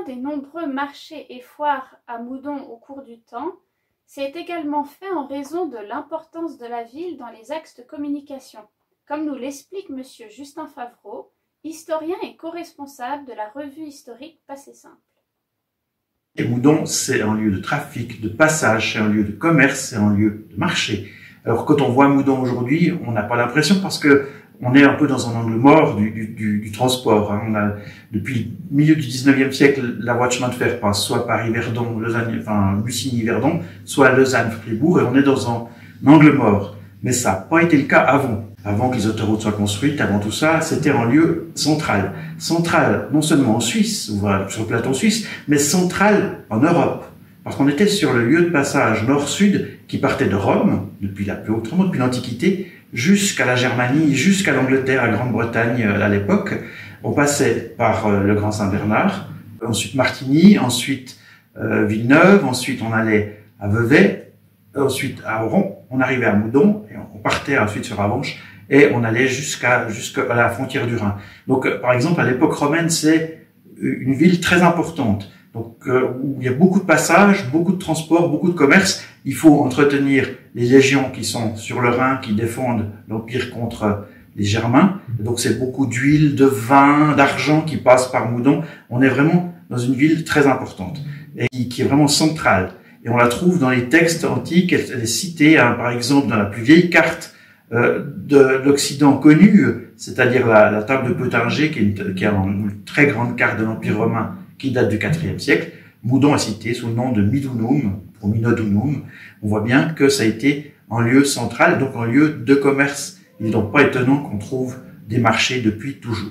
développement des nombreux marchés et foires à Moudon au cours du temps s'est également fait en raison de l'importance de la ville dans les axes de communication, comme nous l'explique M. Justin Favreau, historien et co-responsable de la revue historique Passé Simple. Et Moudon, c'est un lieu de trafic, de passage, c'est un lieu de commerce, c'est un lieu de marché. Alors quand on voit Moudon aujourd'hui, on n'a pas l'impression parce que on est un peu dans un angle mort du transport. On a, depuis le milieu du 19e siècle, la voie de chemin de fer passe soit Paris-Verdon, Lausanne, enfin Bussigny-Verdon, soit Lausanne-Fribourg, et on est dans un angle mort. Mais ça n'a pas été le cas avant. Avant que les autoroutes soient construites, avant tout ça, c'était un lieu central. Central, non seulement en Suisse, ou sur le plateau suisse, mais central en Europe. Parce qu'on était sur le lieu de passage nord-sud qui partait de Rome, depuis la plus haute Rome, depuis l'Antiquité, jusqu'à la Germanie, jusqu'à l'Angleterre, à Grande-Bretagne à l'époque. On passait par le Grand Saint-Bernard, ensuite Martigny, ensuite Villeneuve, ensuite on allait à Vevey, ensuite à Oron, on arrivait à Moudon, et on partait ensuite sur Avenches, et on allait jusqu'à la frontière du Rhin. Donc, par exemple, à l'époque romaine, c'est une ville très importante. Donc, où il y a beaucoup de passages, beaucoup de transports, beaucoup de commerce. Il faut entretenir les légions qui sont sur le Rhin, qui défendent l'Empire contre les Germains. Et donc, c'est beaucoup d'huile, de vin, d'argent qui passe par Moudon. On est vraiment dans une ville très importante et qui est vraiment centrale. Et on la trouve dans les textes antiques. Elle est citée, hein, par exemple, dans la plus vieille carte de l'Occident connu, c'est-à-dire la table de Peutinger, qui est une très grande carte de l'Empire romain qui date du IVe siècle. Moudon est cité sous le nom de Midunum, ou Minodunum. On voit bien que ça a été un lieu central, donc un lieu de commerce. Il n'est donc pas étonnant qu'on trouve des marchés depuis toujours.